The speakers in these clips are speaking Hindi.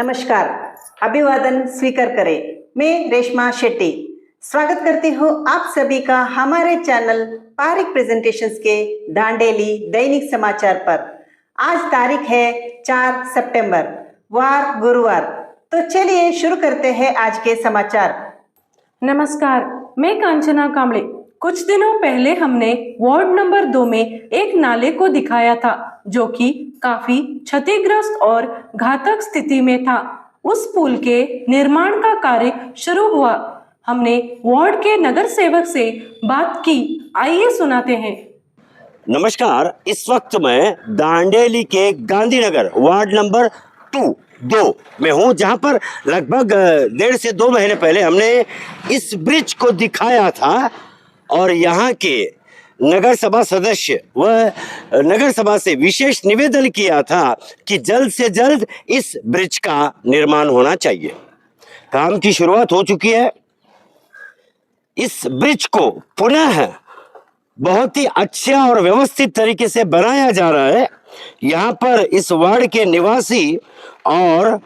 नमस्कार, अभिवादन स्वीकार करें। मैं रेशमा शेट्टी स्वागत करती हूँ आप सभी का हमारे चैनल पारिक प्रेजेंटेशंस के दांडेली दैनिक समाचार पर। आज तारीख है 4 सितंबर, वार गुरुवार। तो चलिए शुरू करते हैं आज के समाचार। नमस्कार, मैं कांचना कांबळे। कुछ दिनों पहले हमने वार्ड नंबर 2 में एक नाले को दिखाया था जो कि काफी क्षतिग्रस्त और घातक स्थिति में था। उस पुल के निर्माण का कार्य शुरू हुआ। हमने वार्ड के नगर सेवक से बात की, आइए सुनाते हैं। नमस्कार, इस वक्त मैं दांडेली के गांधीनगर वार्ड नंबर 2 में हूँ, जहाँ पर लगभग 1.5 से 2 महीने पहले हमने इस ब्रिज को दिखाया था और यहाँ के नगर सभा सदस्य व नगर सभा से विशेष निवेदन किया था कि जल्द से जल्द इस ब्रिज का निर्माण होना चाहिए। काम की शुरुआत हो चुकी है। इस ब्रिज को पुनः बहुत ही अच्छा और व्यवस्थित तरीके से बनाया जा रहा है। यहाँ पर इस वार्ड के निवासी और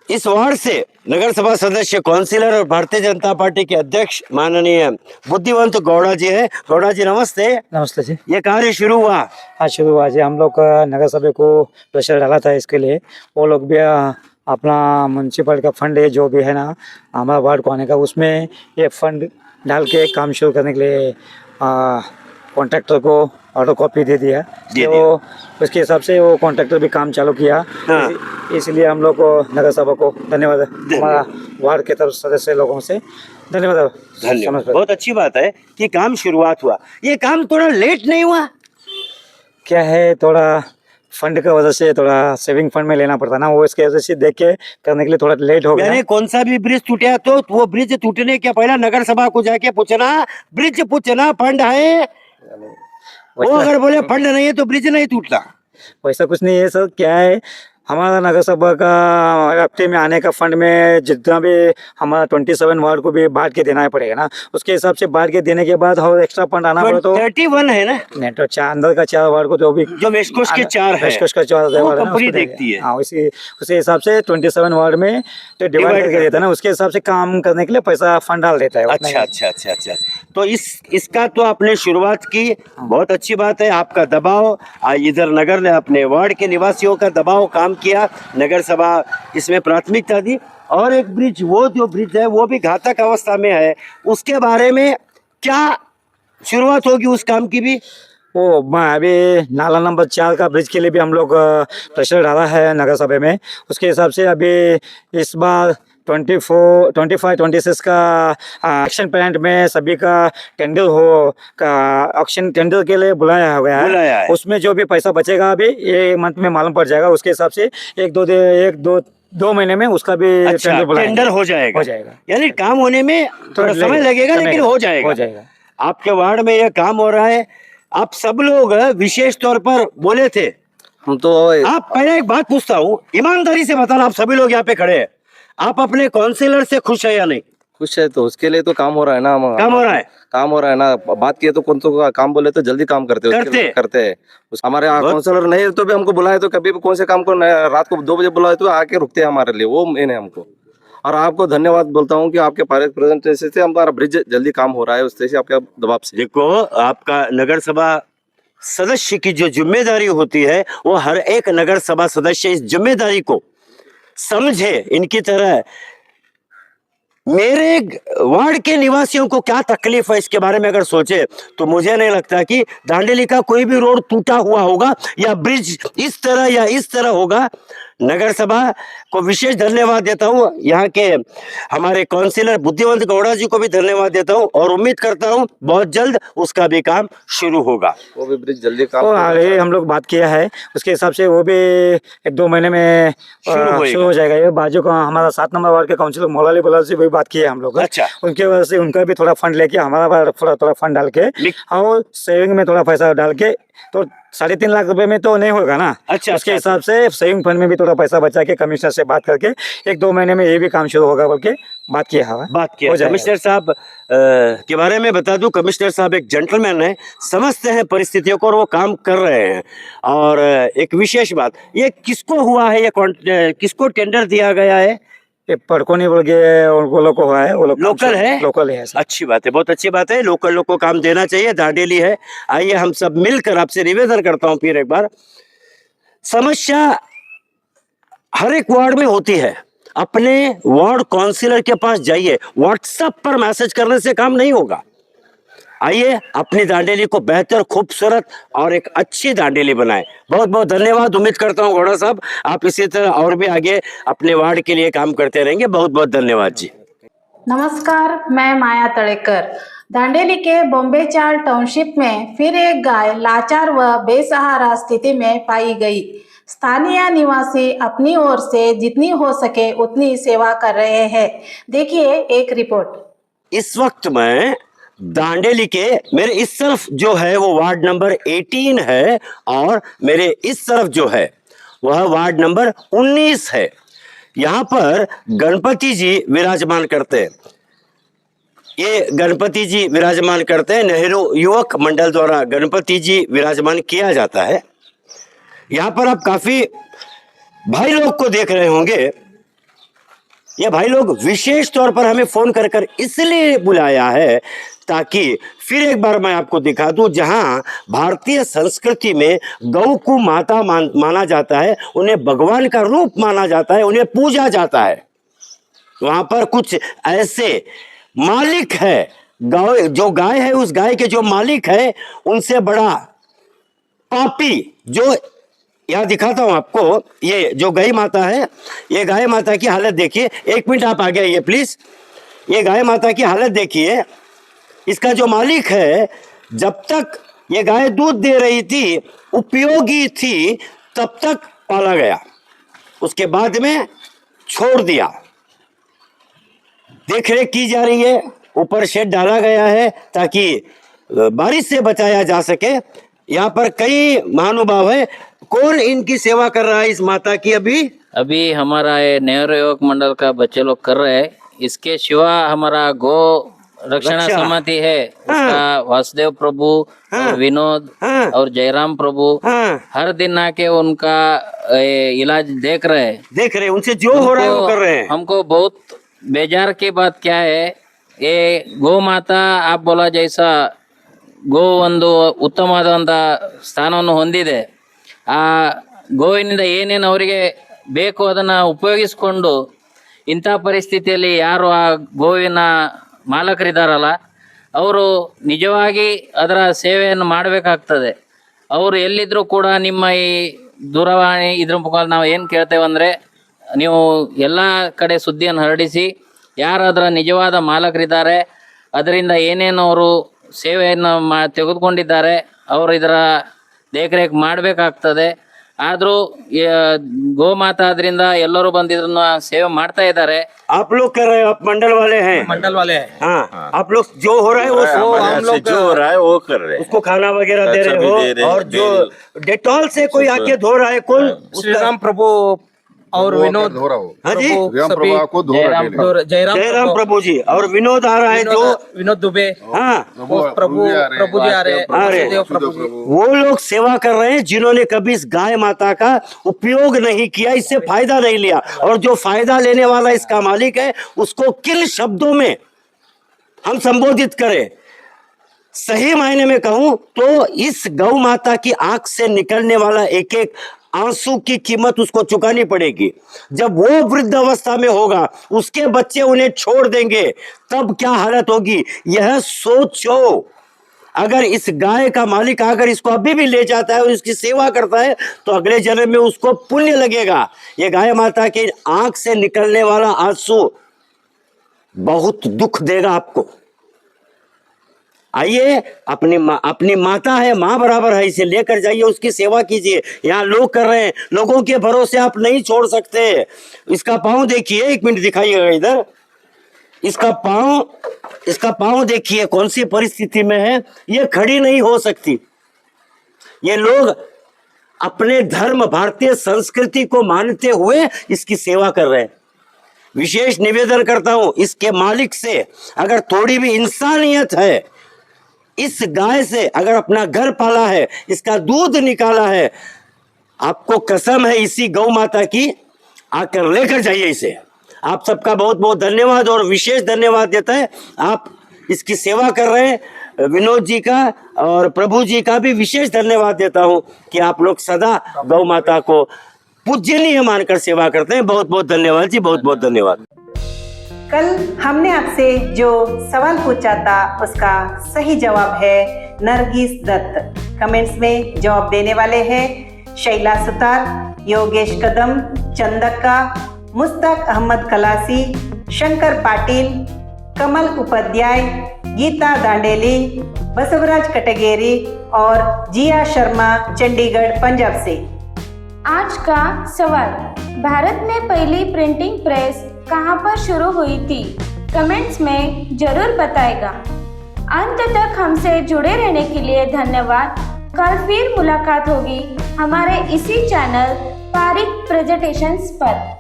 इस वार्ड से नगर सभा सदस्य, काउंसिलर और भारतीय जनता पार्टी के अध्यक्ष माननीय बुद्धिवंत गौड़ा जी है। गौड़ा जी नमस्ते। नमस्ते जी। ये कार्य शुरू हुआ? हाँ, शुरू हुआ जी। हम लोग नगर सभा को प्रेशर डाला था इसके लिए। वो लोग भी अपना म्यूनसिपल का फंड है जो भी है ना हमारा वार्ड को आने का, उसमें ये फंड डाल के काम शुरू करने के लिए कॉन्ट्रैक्टर को ऑर्डर कॉपी दे दिया। तो उसके हिसाब से वो कॉन्ट्रैक्टर भी काम चालू किया। हाँ। इसलिए हम लोग को नगर सभा को धन्यवाद, हमारा वार्ड के तरफ सदस्य लोगों से धन्यवाद। बहुत अच्छी बात है कि काम शुरुआत हुआ। ये काम थोड़ा लेट नहीं हुआ? क्या है, थोड़ा फंड का वजह से थोड़ा सेविंग फंड में लेना पड़ता ना, वो इसके वजह से देख के करने के लिए थोड़ा लेट हो गया। कौन सा भी ब्रिज टूटा तो वो ब्रिज टूटने के पहले नगर सभा को जाके पूछना, ब्रिज पूछना फंड है। वो अगर बोले फंड नहीं है तो ब्रिज नहीं टूटता। वैसा कुछ नहीं है सर। क्या है, हमारा नगर सभा का हफ्ते में आने का फंड में जितना भी हमारा 27 वार्ड को भी बांट के देना पड़ेगा ना, उसके हिसाब से बांट के देने के बाद और एक्स्ट्रा फंड आना पड़े तो 31 है ना नेट अंदर का 4 वार्ड को जो भी जो वेस्टकोस्ट के 4 है, वेस्टकोस्ट का 4 वार्ड कंपनी देखती है। हाँ, उसी हिसाब से 27 वार्ड में तो डिवाइड करके देता है ना, उसके हिसाब से काम करने के लिए पैसा फंड डाल देता है। अच्छा। तो इसका तो आपने शुरुआत की, बहुत अच्छी बात है। आपका दबाव इधर नगर ने अपने वार्ड के निवासियों का दबाव काम किया, नगर सभा इसमें प्राथमिकता दी। और एक ब्रिज, वो जो ब्रिज है वो भी घातक अवस्था में है, उसके बारे में क्या शुरुआत होगी उस काम की भी? वो अभी नाला नंबर 4 का ब्रिज के लिए भी हम लोग प्रेशर डाला है नगर सभा में। उसके हिसाब से अभी इस बार 24, 25, 26 का एक्शन प्लान में सभी का टेंडर ऑक्शन टेंडर के लिए बुलाया गया है। उसमें जो भी पैसा बचेगा अभी ये मंथ में मालूम पड़ जाएगा। उसके हिसाब से 1-2 महीने में उसका भी टेंडर हो जाएगा। यानी काम होने में थोड़ा समय लगेगा, लेकिन हो जाएगा। आपके वार्ड में यह काम हो रहा है। आप सब लोग विशेष तौर पर बोले थे, हम तो आप पहले एक बात पूछता हूँ, ईमानदारी से बताना, आप सभी लोग यहाँ पे खड़े हैं, आप अपने काउंसिलर से खुश है या नहीं? खुश है, तो उसके लिए तो काम हो रहा है ना। काम हो रहा है ना। बात किए तो कौन तो काम बोले तो जल्दी काम करते हैं। हमारे यहाँ काउंसिलर नहीं तो भी हमको बुलाए तो कभी भी कौन से काम को रात को 2 बजे बुलाए तो आके रुकते हैं हमारे लिए, वो मेन है हमको। और आपको धन्यवाद बोलता हूँ कि आपके पारिक प्रेजेंटेशन से हमारा ब्रिज जल्दी काम हो रहा है, उससे आपके दबाव से। देखो, आपका नगर सभा सदस्य की जो जिम्मेदारी होती है वो हर एक नगर सभा सदस्य इस जिम्मेदारी को समझे। इनकी तरह मेरे वार्ड के निवासियों को क्या तकलीफ है इसके बारे में अगर सोचे तो मुझे नहीं लगता कि दांडेली का कोई भी रोड टूटा हुआ होगा या ब्रिज इस तरह या इस तरह होगा। नगर सभा को विशेष धन्यवाद देता हूँ। यहाँ के हमारे काउंसिलर बुद्धिवंत गौड़ा जी को भी धन्यवाद देता हूँ और उम्मीद करता हूँ बहुत जल्द उसका भी काम शुरू होगा। वो भी ब्रिज जल्दी काम हम लोग बात किया है, उसके हिसाब से वो भी 1-2 महीने में शुरू हो जाएगा। ये बाजू का हमारा 7 नंबर वार्ड के काउंसिलर मौलाली बलाल से भी बात की है हम लोग। अच्छा। उनके वजह से उनका भी थोड़ा फंड लेके हमारा थोड़ा फंड डाल के और सेविंग में थोड़ा पैसा डाल के तो 3.5 लाख रुपए में तो नहीं होगा ना। अच्छा, उसके अच्छा। हिसाब से सेविंग फंड में भी थोड़ा पैसा बचा के कमिश्नर से बात करके 1-2 महीने में ये भी काम शुरू होगा बोल के बात किया है। बात किया हो जाएगा। कमिश्नर साहब के बारे में बता दूं, कमिश्नर साहब एक जेंटलमैन है, समझते हैं परिस्थितियों को और वो काम कर रहे हैं। और एक विशेष बात, ये किसको हुआ है, ये किसको टेंडर दिया गया है? ये पड़कोनी बोल के वो लोग को हुआ है, वो लोग लोकल है? लोकल है सर। अच्छी बात है, बहुत अच्छी बात है, लोकल लोग को काम देना चाहिए, दांडेली है। आइए हम सब मिलकर, आपसे निवेदन करता हूं फिर एक बार, समस्या हर एक वार्ड में होती है, अपने वार्ड काउंसिलर के पास जाइए, व्हाट्सएप पर मैसेज करने से काम नहीं होगा। आइए अपनी दांडेली को बेहतर, खूबसूरत और एक अच्छी दांडेली बनाएं। बहुत बहुत धन्यवाद। उम्मीद करता हूं घोड़ा साहब आप इसी तरह और भी आगे अपने वार्ड के लिए काम करते रहेंगे। बहुत बहुत धन्यवाद जी। नमस्कार, मैं माया तड़ेकर। दांडेली के बॉम्बे चाल टाउनशिप में फिर एक गाय लाचार व बेसहारा स्थिति में पाई गई। स्थानीय निवासी अपनी ओर से जितनी हो सके उतनी सेवा कर रहे हैं। देखिए एक रिपोर्ट। इस वक्त मैं दांडेली के, मेरे इस तरफ जो है वो वार्ड नंबर 18 है और मेरे इस तरफ जो है वह वार्ड नंबर 19 है। यहाँ पर गणपति जी विराजमान करते हैं। ये गणपति जी विराजमान करते हैं, नेहरू युवक मंडल द्वारा गणपति जी विराजमान किया जाता है। यहाँ पर आप काफी भाई लोग को देख रहे होंगे। ये भाई लोग विशेष तौर पर हमें फोन कर कर इसलिए बुलाया है ताकि फिर एक बार मैं आपको दिखा दूं, जहां भारतीय संस्कृति में गौ को माता माना जाता है, उन्हें भगवान का रूप माना जाता है, उन्हें पूजा जाता है। वहां पर कुछ ऐसे मालिक है, गाय, जो गाय है, उस गाय के जो मालिक है उनसे बड़ा पापी, जो यहाँ दिखाता हूं आपको, ये जो गाय माता है, ये गाय माता की हालत देखिए। 1 मिनट आप आगे आइए प्लीज। ये गाय माता की हालत देखिए। इसका जो मालिक है, जब तक ये गाय दूध दे रही थी, उपयोगी थी, तब तक पाला गया, उसके बाद में छोड़ दिया। देख रेख की जा रही है, ऊपर शेड डाला गया है ताकि बारिश से बचाया जा सके। यहाँ पर कई महानुभाव है। कौन इनकी सेवा कर रहा है इस माता की? अभी हमारा ये नेहरू युवक मंडल का बच्चे लोग कर रहे हैं। इसके सिवा हमारा गो रक्षणा समिति है, उसका वासुदेव प्रभु और विनोद और जयराम प्रभु हर दिन आके उनका इलाज देख रहे उनसे जो हो रहा है वो कर रहे हैं। हमको बहुत बेजार की बात क्या है, ये गो माता आप बोला जैसा ಗೋ ಒಂದು ಉತ್ತಮವಾದಂಥ ಸ್ಥಾನವನ್ನು ಹೊಂದಿದೆ. ಆ ಗೋವಿನಿಂದ ಏನೇನು ಅವರಿಗೆ ಬೇಕು ಅದನ್ನು ಉಪಯೋಗಿಸ್ಕೊಂಡು ಇಂಥ ಪರಿಸ್ಥಿತಿಯಲ್ಲಿ ಯಾರು ಆ ಗೋವಿನ ಮಾಲಕರಿದ್ದಾರಲ್ಲ ಅವರು ನಿಜವಾಗಿ ಅದರ ಸೇವೆಯನ್ನು ಮಾಡಬೇಕಾಗ್ತದೆ. ಅವರು ಎಲ್ಲಿದ್ದರೂ ಕೂಡ ನಿಮ್ಮ ಈ ದೂರವಾಣಿ ಇದ್ರ ಮುಖಾಂತರ ನಾವು ಏನು ಕೇಳ್ತೇವೆ ಅಂದರೆ, ನೀವು ಎಲ್ಲ ಕಡೆ ಸುದ್ದಿಯನ್ನು ಹರಡಿಸಿ ಯಾರು ಅದರ ನಿಜವಾದ ಮಾಲಕರಿದ್ದಾರೆ, ಅದರಿಂದ ಏನೇನು ಅವರು ಸೇವೆಯನ್ನು ತೆಗೆದುಕೊಂಡಿದ್ದಾರೆ, ಅವರು ಇದರ ದೇಖರೇಖ ಮಾಡಬೇಕಾಗ್ತದೆ. ಆದರೂ ಗೋಮಾತಾ ಆದ್ರಿಂದ ಎಲ್ಲರೂ ಬಂದು ಇದನ್ನ ಸೇವೆ ಮಾಡ್ತಾ ಇದ್ದಾರೆ. आप लोग कर रहे हो, आप मंडल वाले हैं? मंडल वाले हैं। हाँ, आप लोग जो हो रहा है वो हम लोग जो हो रहा है वो कर रहे हैं, उसको खाना वगैरह दे रहे हो। और जो डेटॉल से कोई आके धो रहा है, कौन? श्री राम प्रभु और विनोद, हाँ जी, जयराम प्रभु जी और विनोद आ रहा है, जो विनोद दुबे, हाँ प्रभु जी आ रहे हैं, वो लोग सेवा कर रहे हैं जिन्होंने कभी इस गाय माता का उपयोग नहीं किया, इससे फायदा नहीं लिया। और जो फायदा लेने वाला इसका मालिक है, उसको किन शब्दों में हम संबोधित करें? सही मायने में कहूं तो इस गौ माता की आंख से निकलने वाला एक एक आंसू की कीमत उसको चुकानी पड़ेगी। जब वो वृद्ध अवस्था में होगा, उसके बच्चे उन्हें छोड़ देंगे, तब क्या हालत होगी, यह सोचो। अगर इस गाय का मालिक अगर इसको अभी भी ले जाता है और इसकी सेवा करता है तो अगले जन्म में उसको पुण्य लगेगा। ये गाय माता की आंख से निकलने वाला आंसू बहुत दुख देगा आपको। आइए, अपनी माता है, माँ बराबर है, इसे लेकर जाइए, उसकी सेवा कीजिए। यहाँ लोग कर रहे हैं, लोगों के भरोसे आप नहीं छोड़ सकते। इसका पाँव देखिए, 1 मिनट दिखाइएगा इधर। इसका पाँव देखिए कौन सी परिस्थिति में है, ये खड़ी नहीं हो सकती। ये लोग अपने धर्म भारतीय संस्कृति को मानते हुए इसकी सेवा कर रहे हैं। विशेष निवेदन करता हूं इसके मालिक से, अगर थोड़ी भी इंसानियत है, इस गाय से अगर अपना घर पाला है, इसका दूध निकाला है, आपको कसम है इसी गौ माता की, आकर लेकर जाइए इसे। आप सबका बहुत बहुत धन्यवाद और विशेष धन्यवाद देता है आप इसकी सेवा कर रहे हैं। विनोद जी का और प्रभु जी का भी विशेष धन्यवाद देता हूं कि आप लोग सदा गौ माता को पूजनीय मानकर सेवा करते हैं। बहुत बहुत धन्यवाद जी, बहुत बहुत धन्यवाद। कल हमने आपसे जो सवाल पूछा था उसका सही जवाब है नरगिस दत्त। कमेंट्स में जवाब देने वाले हैं शैला सुतार, योगेश कदम, चंदक्का, मुस्ताक अहमद कलासी, शंकर पाटिल, कमल उपाध्याय, गीता दांडेली, बसवराज कटगेरी और जिया शर्मा चंडीगढ़ पंजाब से। आज का सवाल, भारत में पहली प्रिंटिंग प्रेस कहाँ पर शुरू हुई थी? कमेंट्स में जरूर बताएगा। अंत तक हमसे जुड़े रहने के लिए धन्यवाद। कल फिर मुलाकात होगी हमारे इसी चैनल पारिक प्रेजेंटेशंस पर।